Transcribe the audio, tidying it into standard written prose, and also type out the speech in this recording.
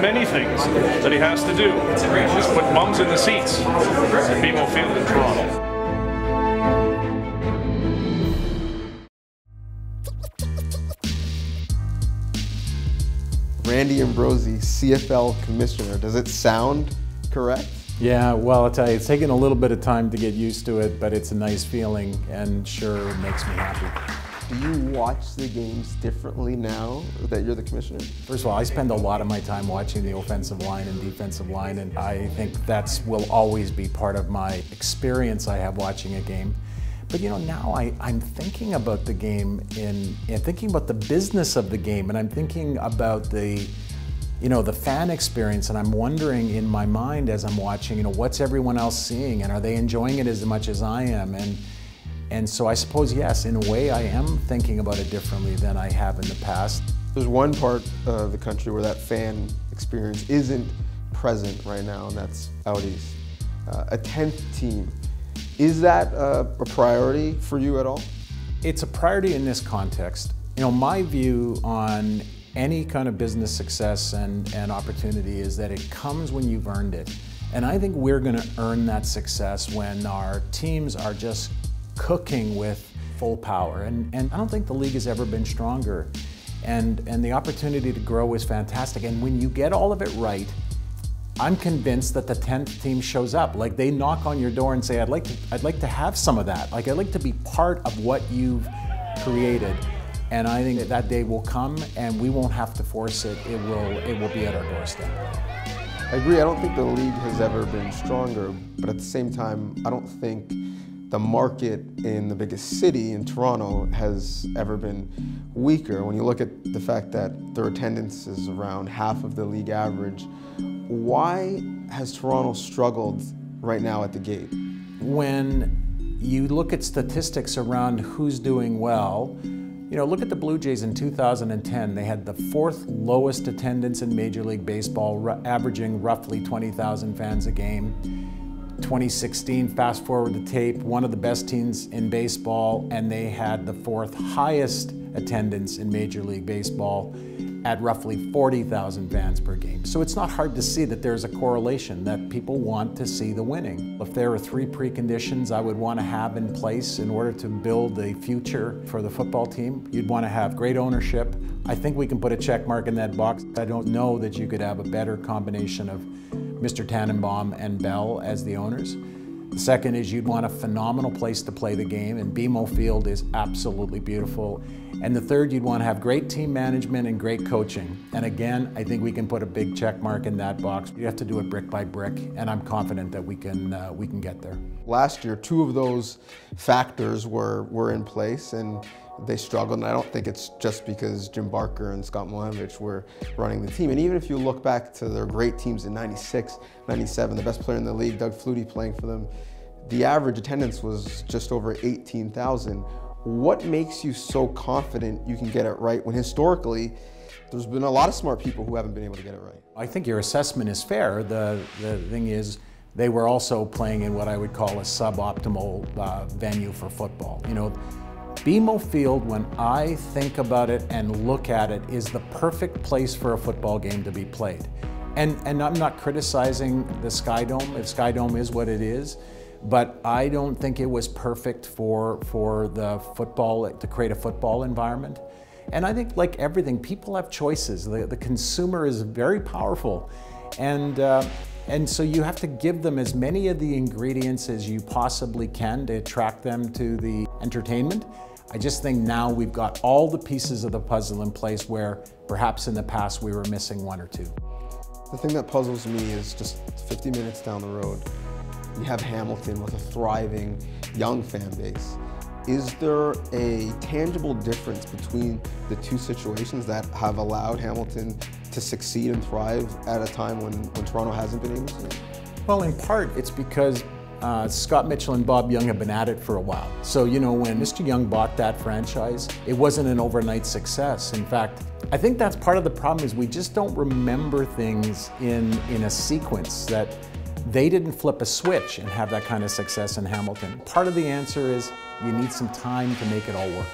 many things that he has to do is put bums in the seats at BMO Field in Toronto. Randy Ambrosie, CFL Commissioner. Does it sound correct? Yeah, well, I'll tell you, it's taken a little bit of time to get used to it, but it's a nice feeling and sure it makes me happy. Do you watch the games differently now that you're the commissioner? First of all, I spend a lot of my time watching the offensive line and defensive line, and I think that will always be part of my experience I have watching a game. But you know, now I'm thinking about the game and thinking about the business of the game, and I'm thinking about the fan experience, and I'm wondering in my mind as I'm watching, what's everyone else seeing, and are they enjoying it as much as I am? And so I suppose, yes, in a way I am thinking about it differently than I have in the past. There's one part of the country where that fan experience isn't present right now, and that's out east. A 10th team. Is that a priority for you at all? It's a priority in this context. My view on any kind of business success and opportunity is that it comes when you've earned it. And I think we're going to earn that success when our teams are just cooking with full power. And I don't think the league has ever been stronger. And the opportunity to grow is fantastic. And when you get all of it right, I'm convinced that the 10th team shows up. Like, they knock on your door and say, I'd like to have some of that. Like, I'd like to be part of what you've created. And I think that day will come, and we won't have to force it. It will be at our doorstep. I agree. I don't think the league has ever been stronger, but at the same time, I don't think the market in the biggest city, in Toronto, has ever been weaker. When you look at the fact that their attendance is around half of the league average, why has Toronto struggled right now at the gate? When you look at statistics around who's doing well, look at the Blue Jays in 2010. They had the 4th lowest attendance in Major League Baseball, averaging roughly 20,000 fans a game. 2016, fast forward the tape, one of the best teams in baseball, and they had the 4th highest attendance in Major League Baseball at roughly 40,000 fans per game. So it's not hard to see that there's a correlation, that people want to see the winning. If there are 3 preconditions I would want to have in place in order to build a future for the football team, you'd want to have great ownership. I think we can put a check mark in that box. I don't know that you could have a better combination of Mr. Tannenbaum and Bell as the owners. The second is you'd want a phenomenal place to play the game, and BMO Field is absolutely beautiful. And the third, you'd want to have great team management and great coaching. And again, I think we can put a big check mark in that box. You have to do it brick by brick, and I'm confident that we can get there. Last year, 2 of those factors were in place, and they struggled, and I don't think it's just because Jim Barker and Scott Milanovich were running the team. And even if you look back to their great teams in '96, '97, the best player in the league, Doug Flutie, playing for them, the average attendance was just over 18,000. What makes you so confident you can get it right when historically there's been a lot of smart people who haven't been able to get it right? I think your assessment is fair. The thing is, they were also playing in what I would call a suboptimal venue for football. BMO Field, when I think about it and look at it, is the perfect place for a football game to be played. And I'm not criticizing the Sky Dome, if Sky Dome is what it is, but I don't think it was perfect for the football, to create a football environment. And I think, like everything, people have choices. The consumer is very powerful. And so you have to give them as many of the ingredients as you possibly can to attract them to the entertainment. I just think now we've got all the pieces of the puzzle in place where perhaps in the past we were missing 1 or 2. The thing that puzzles me is just 50 minutes down the road, you have Hamilton with a thriving young fan base. Is there a tangible difference between the 2 situations that have allowed Hamilton to succeed and thrive at a time when Toronto hasn't been able to? Well, in part, it's because Scott Mitchell and Bob Young have been at it for a while. So, when Mr. Young bought that franchise, it wasn't an overnight success. In fact, I think that's part of the problem, is we just don't remember things in a sequence, that they didn't flip a switch and have that kind of success in Hamilton. Part of the answer is you need some time to make it all work.